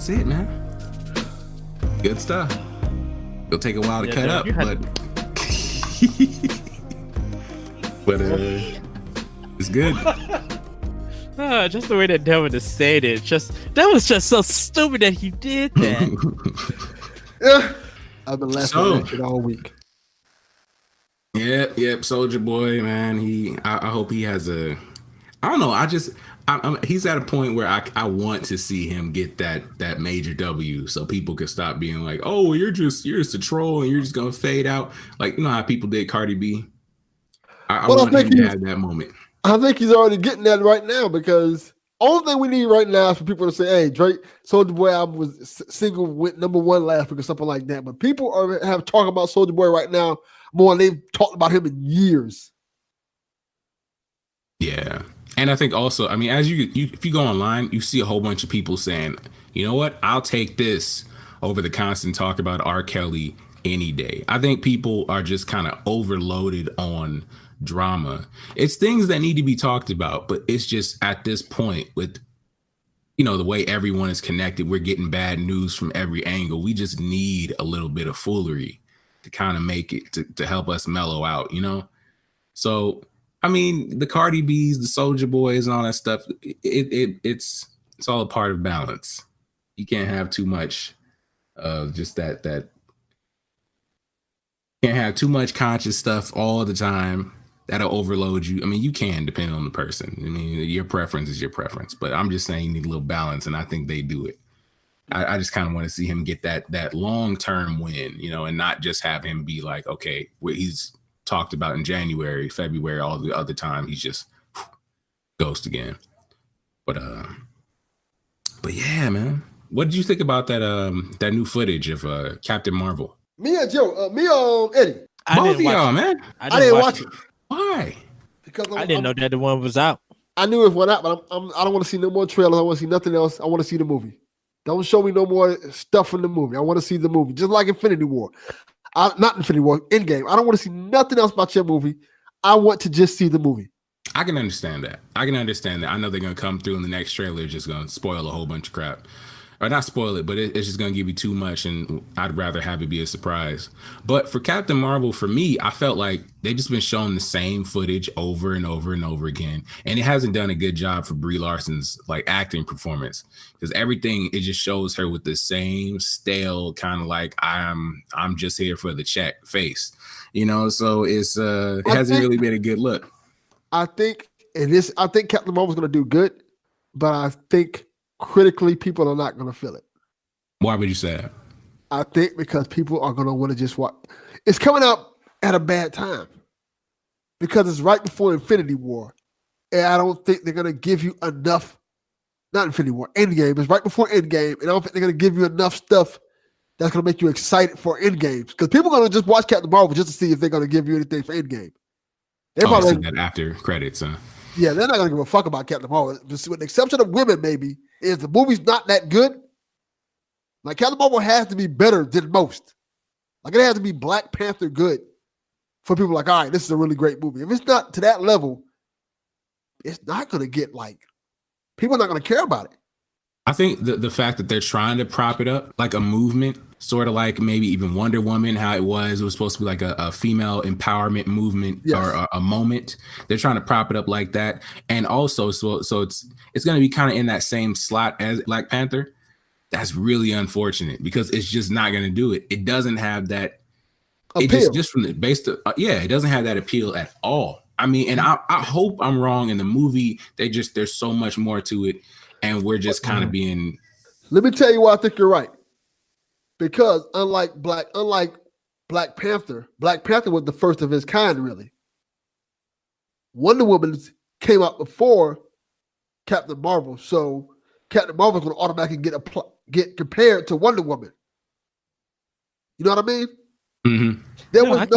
that's it, man. Good stuff. It'll take a while to cut up, but it's good. Just the way that Devin is saying it, that was just so stupid that he did that. Yeah, I've been laughing at it all week. Yep, Soldier Boy, man. I hope he has I don't know. He's at a point where I want to see him get that major W, so people can stop being like, oh, you're just a troll and you're just gonna fade out, like, you know how people did Cardi B. I want him to have that moment. I think he's already getting that right now, because only thing we need right now is for people to say, hey, Drake Soldier Boy album was single, went number 1 last week or something like that. But people have talking about Soldier Boy right now more than they've talked about him in years. Yeah. And I think also, I mean, as if you go online, you see a whole bunch of people saying, you know what, I'll take this over the constant talk about R. Kelly any day. I think people are just kind of overloaded on drama. It's things that need to be talked about, but it's just at this point with, you know, the way everyone is connected, we're getting bad news from every angle. We just need a little bit of foolery to kind of make it to help us mellow out, you know? So, I mean, the Cardi B's, the Soulja Boys and all that stuff, it's all a part of balance. You can't have too much of just that can't have too much conscious stuff all the time. That'll overload you. I mean, you can, depending on the person. I mean, your preference is your preference, but I'm just saying you need a little balance, and I think they do it. I just kind of want to see him get that long-term win, you know, and not just have him be like, okay, what he's talked about in January, February, all the other time, he's just ghost again. But yeah, man. What did you think about that new footage of Captain Marvel? Me and Joe, me and Eddie. Both of y'all, man. I didn't watch it. Why? Because I didn't know that the one was out. I knew it went out, but I don't want to see no more trailers. I want to see nothing else. I want to see the movie. Don't show me no more stuff from the movie. I want to see the movie, just like Infinity War. Not Infinity War, Endgame. I don't want to see nothing else about your movie. I want to just see the movie. I can understand that. I know they're going to come through in the next trailer, just going to spoil a whole bunch of crap. Or not spoil it, but it's just going to give you too much, and I'd rather have it be a surprise. But for Captain Marvel, for me, I felt like they've just been showing the same footage over and over and over again, and it hasn't done a good job for Brie Larson's like acting performance, because everything, it just shows her with the same stale kind of like I'm just here for the check face, you know. So it hasn't really been a good look. I think Captain Marvel's going to do good, but I think critically, people are not going to feel it. Why would you say that? I think because people are going to want to just watch. It's coming out at a bad time because it's right before Infinity War. And I don't think they're going to give you enough, not Infinity War, Endgame. It's right before Endgame. And I don't think they're going to give you enough stuff that's going to make you excited for Endgame. Because people are going to just watch Captain Marvel just to see if they're going to give you anything for Endgame. They're probably that after credits, huh? Yeah, they're not going to give a fuck about Captain Marvel. With the exception of women, maybe, if the movie's not that good, like Captain Marvel has to be better than most. Like it has to be Black Panther good for people like, all right, this is a really great movie. If it's not to that level, it's not going to get like, people are not going to care about it. I think the fact that they're trying to prop it up like a movement, sort of like maybe even Wonder Woman, how it was supposed to be like a female empowerment movement, yes, or a moment. They're trying to prop it up like that. And also, so it's going to be kind of in that same slot as Black Panther. That's really unfortunate because it's just not going to do it. It doesn't have that appeal. It just from the it doesn't have that appeal at all. I mean, and I hope I'm wrong in the movie. There's so much more to it. And we're just kind of being. Let me tell you why I think you're right. Because unlike Black Panther was the first of his kind, really. Wonder Woman came out before Captain Marvel, so Captain Marvel's going to automatically get compared to Wonder Woman. You know what I mean? Mm-hmm. There was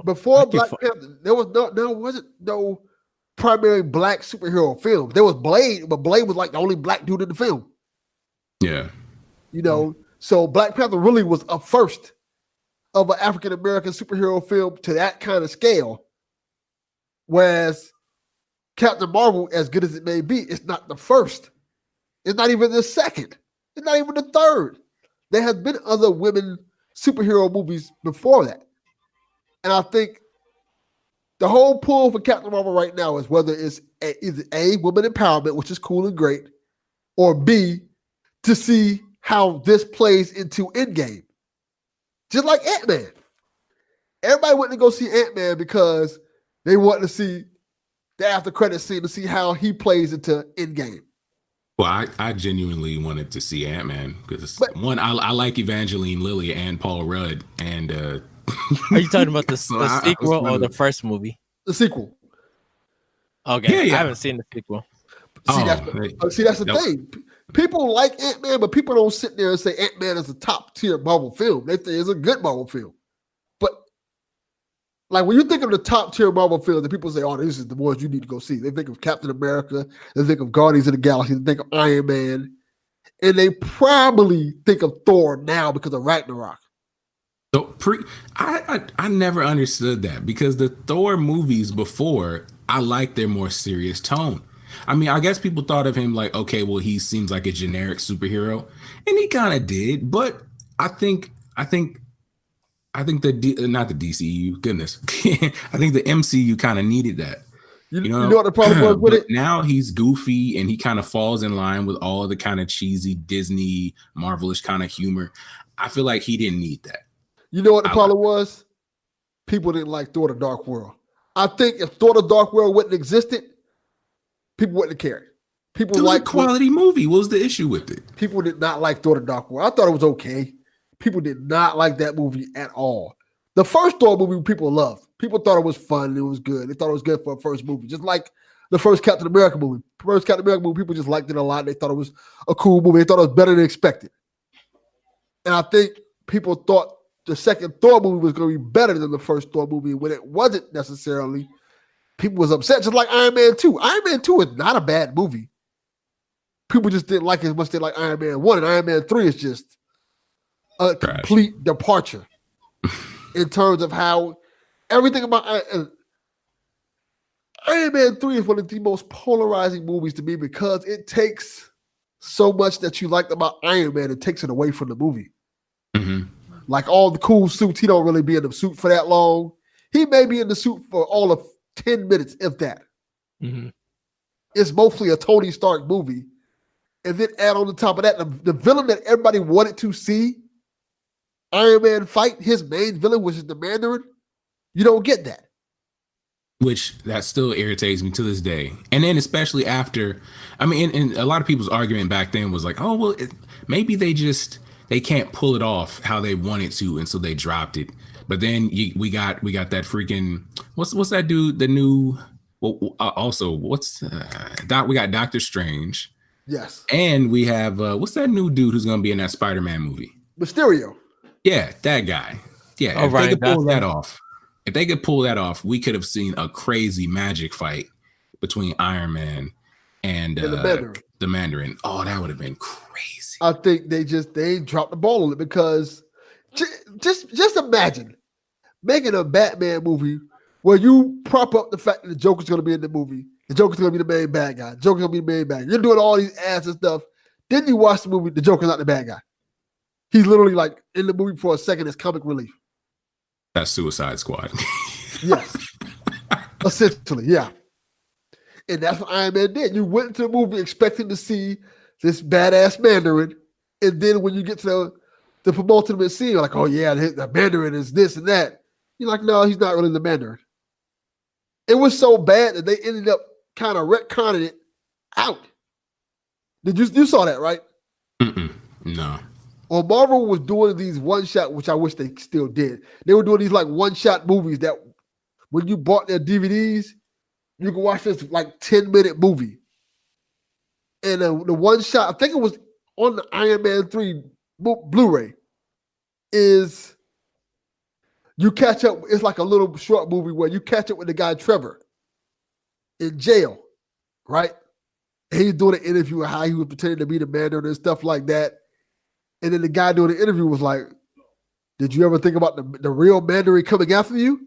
before Black Panther. There wasn't no primary Black superhero film. There was Blade, but Blade was like the only Black dude in the film. Yeah. You know, so Black Panther really was a first of an African-American superhero film to that kind of scale. Whereas Captain Marvel, as good as it may be, it's not the first. It's not even the second. It's not even the third. There has been other women superhero movies before that. And I think the whole pull for Captain Marvel right now is whether it's either A, women empowerment, which is cool and great, or B, to see how this plays into Endgame. Just like Ant-Man. Everybody went to go see Ant-Man because they wanted to see the after credit scene to see how he plays into Endgame. Well, I genuinely wanted to see Ant-Man because one, I like Evangeline Lilly and Paul Rudd, and Are you talking about the sequel or the first movie? The sequel. Okay, I haven't seen the sequel. See, that's the thing. People like Ant-Man, but people don't sit there and say Ant-Man is a top tier Marvel film. They think it's a good Marvel film. But like when you think of the top tier Marvel films, the people say, "Oh, this is the ones you need to go see." They think of Captain America, they think of Guardians of the Galaxy, they think of Iron Man, and they probably think of Thor now because of Ragnarok. So I never understood that because the Thor movies before, I liked their more serious tone. I mean, I guess people thought of him like, okay, well, he seems like a generic superhero, and he kind of did. But I think not the DCU, goodness, I think the MCU kind of needed that. You know what the problem was with it? Now he's goofy and he kind of falls in line with all of the kind of cheesy Disney, Marvelish kind of humor. I feel like he didn't need that. You know what the problem was? People didn't like Thor: The Dark World. I think if Thor: The Dark World wouldn't existed, people wouldn't have cared. People like quality movie. What was the issue with it? People did not like Thor: The Dark World. I thought it was okay. People did not like that movie at all. The first Thor movie people loved. People thought it was fun and it was good. They thought it was good for a first movie. Just like the first Captain America movie. First Captain America movie, people just liked it a lot. They thought it was a cool movie. They thought it was better than expected. And I think people thought the second Thor movie was going to be better than the first Thor movie when it wasn't necessarily. People was upset, just like Iron Man 2. Iron Man 2 is not a bad movie. People just didn't like it as much as they like Iron Man 1, and Iron Man 3 is just a complete departure in terms of how everything about Iron Man 3 is one of the most polarizing movies to me because it takes so much that you liked about Iron Man and takes it away from the movie. Mm-hmm. Like all the cool suits, he don't really be in the suit for that long. He may be in the suit for all of 10 minutes, if that. Mm-hmm. It's mostly a Tony Stark movie. And then add on the top of that, the villain that everybody wanted to see Iron Man fight, his main villain, which is the Mandarin, you don't get that. Which that still irritates me to this day. And then especially after, I mean, and a lot of people's argument back then was like, oh, well, maybe they can't pull it off how they wanted to, and so they dropped it. But then we got that freaking what's that dude? The new we got Doctor Strange. Yes. And we have what's that new dude who's gonna be in that Spider-Man movie? Mysterio. Yeah, that guy. Yeah, if they could pull that off, we could have seen a crazy magic fight between Iron Man and the Mandarin. Oh, that would have been crazy. I think they dropped the ball on it because just imagine making a Batman movie where you prop up the fact that the Joker's going to be in the movie. The Joker's going to be the main bad guy. The Joker's going to be the main bad guy. You're doing all these ads and stuff. Then you watch the movie, the Joker's not the bad guy. He's literally like in the movie for a second as comic relief. That's Suicide Squad. Yes. Essentially, yeah. And that's what Iron Man did. You went into the movie expecting to see this badass Mandarin. And then when you get to the penultimate scene, you're like, oh yeah, the Mandarin is this and that. You're like, no, he's not really the Mandarin. It was so bad that they ended up kind of retconning it out. You saw that, right? No. Well, Marvel was doing these one-shot, which I wish they still did. They were doing these like one-shot movies that when you bought their DVDs, you could watch this like 10-minute movie. And the one-shot, I think it was on the Iron Man 3 Blu-ray, is you catch up. It's like a little short movie where you catch up with the guy Trevor in jail, right? And he's doing an interview of how he was pretending to be the Mandarin and stuff like that. And then the guy doing the interview was like, did you ever think about the real Mandarin coming after you?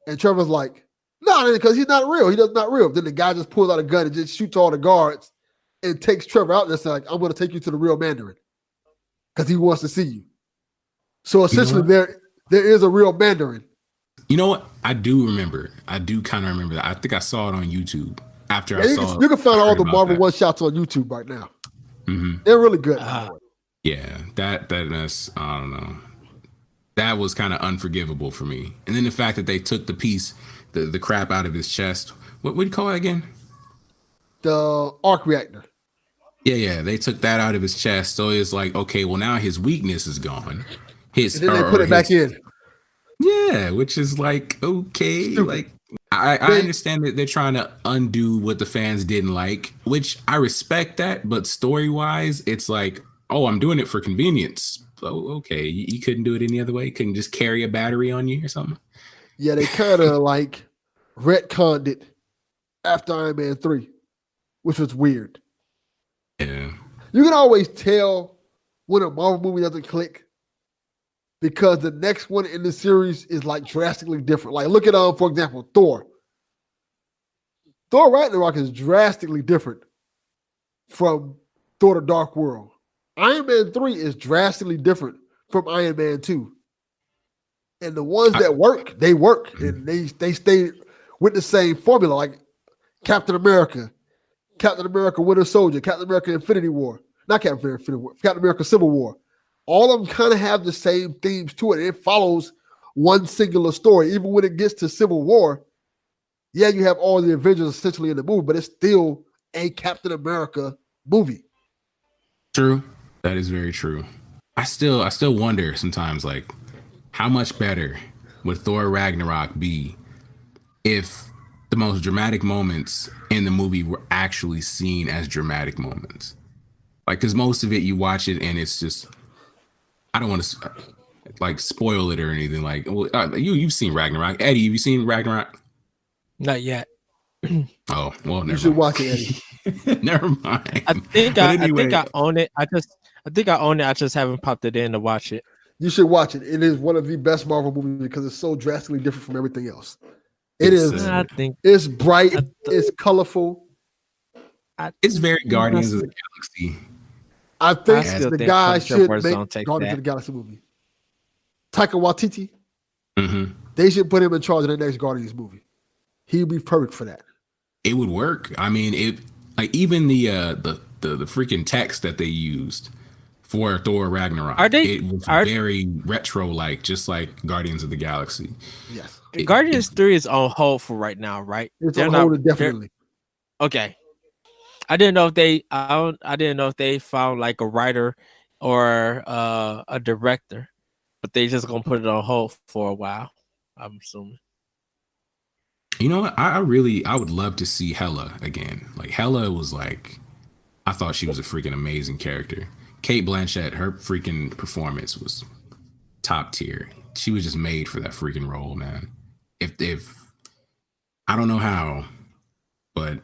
And Trevor's like, no, because he's not real. He does not real. Then the guy just pulls out a gun and just shoots all the guards. and takes Trevor out. That's like, I'm going to take you to the real Mandarin because he wants to see you. So essentially, there is a real Mandarin. You know what? I do remember. I do kind of remember that. I think I saw it on YouTube after I saw. You can find all the Marvel one shots on YouTube right now. Mm-hmm. They're really good. Yeah, that's I don't know. That was kind of unforgivable for me. And then the fact that they took the crap out of his chest. What do you call it again? The arc reactor. Yeah. They took that out of his chest. So it's like, okay, well now his weakness is gone. And then they put it back in. Yeah, which is like, okay. Stupid. Like I understand that they're trying to undo what the fans didn't like, which I respect that. But story-wise, it's like, oh, I'm doing it for convenience. Oh, okay. You couldn't do it any other way? You couldn't just carry a battery on you or something? Yeah, they kind of like retconned it after Iron Man 3, which was weird. Yeah. You can always tell when a Marvel movie doesn't click because the next one in the series is like drastically different. Like look at, for example, Thor. Thor Ragnarok is drastically different from Thor the Dark World. Iron Man 3 is drastically different from Iron Man 2. And the ones that work, they work. And they stay with the same formula, like Captain America, Winter Soldier, Captain America Infinity War. Not Captain America Infinity War, Captain America Civil War. All of them kind of have the same themes to it. It follows one singular story. Even when it gets to Civil War, yeah, you have all the Avengers essentially in the movie, but it's still a Captain America movie. True. That is very true. I still wonder sometimes, like, how much better would Thor Ragnarok be if the most dramatic moments in the movie were actually seen as dramatic moments? Like, because most of it, you watch it and it's just, I don't want to like spoil it or anything. Like, well, you've seen Ragnarok. Eddie, have you seen Ragnarok? Not yet. Oh, well, never You should mind. watch it, Eddie. Never mind. I think I own it. I think I own it. I just haven't popped it in to watch it. You should watch it. It is one of the best Marvel movies because it's so drastically different from everything else. It's bright. It's colorful. It's very Guardians of the Galaxy. I think the guy should make Guardians of the Galaxy movie. Taika Waititi. Mm-hmm. They should put him in charge of the next Guardians movie. He would be perfect for that. It would work. I mean, even the freaking text that they used for Thor Ragnarok. It was very retro-like, just like Guardians of the Galaxy. Yes. Guardians 3 is on hold for right now, right? It's on hold indefinitely. Okay. I didn't know if they found like a writer or a director, but they just gonna put it on hold for a while, I'm assuming. You know what? I would love to see Hela again. Like, Hela was like, I thought she was a freaking amazing character. Cate Blanchett, her freaking performance was top tier. She was just made for that freaking role, man. If I don't know how, but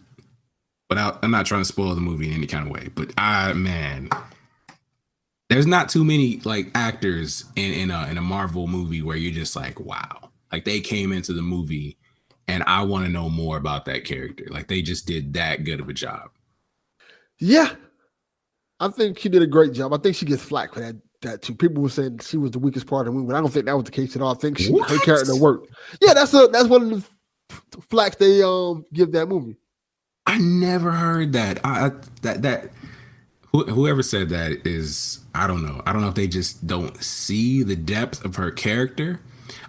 I'm not trying to spoil the movie in any kind of way. But man, there's not too many like actors in a Marvel movie where you're just like, wow, like they came into the movie and I want to know more about that character. Like they just did that good of a job. Yeah, I think she did a great job. I think she gets flack for that too. People were saying she was the weakest part of the movie, but I don't think that was the case at all. I think her character worked. Yeah, that's one of the flacks they give that movie. I never heard that. Whoever said that is, I don't know. I don't know if they just don't see the depth of her character.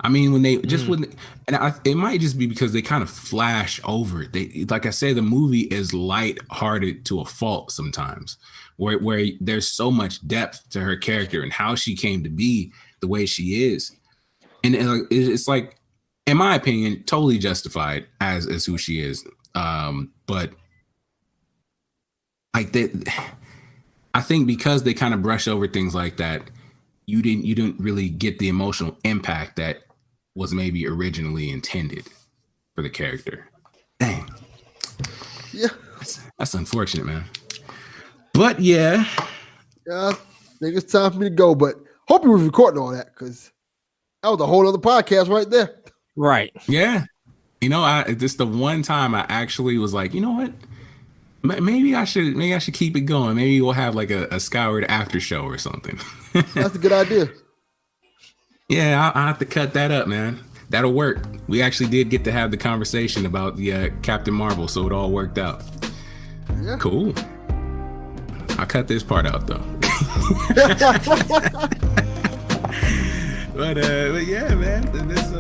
I mean, when they just wouldn't, and it might just be because they kind of flash over it. They, like I say, the movie is lighthearted to a fault sometimes, where there's so much depth to her character and how she came to be the way she is, and it's like, in my opinion, totally justified as who she is. But like that, I think because they kind of brush over things like that, you didn't really get the emotional impact that was maybe originally intended for the character. Dang. Yeah. That's unfortunate, man. But yeah. I think it's time for me to go, but hope you were recording all that because that was a whole other podcast right there. Right. Yeah. You know, this the one time I actually was like, you know what? Maybe I should keep it going. Maybe we'll have like a Skyward after show or something. That's a good idea. Yeah, I'll have to cut that up, man. That'll work. We actually did get to have the conversation about the Captain Marvel, so it all worked out. Yeah. Cool. I'll cut this part out though. But yeah, man. This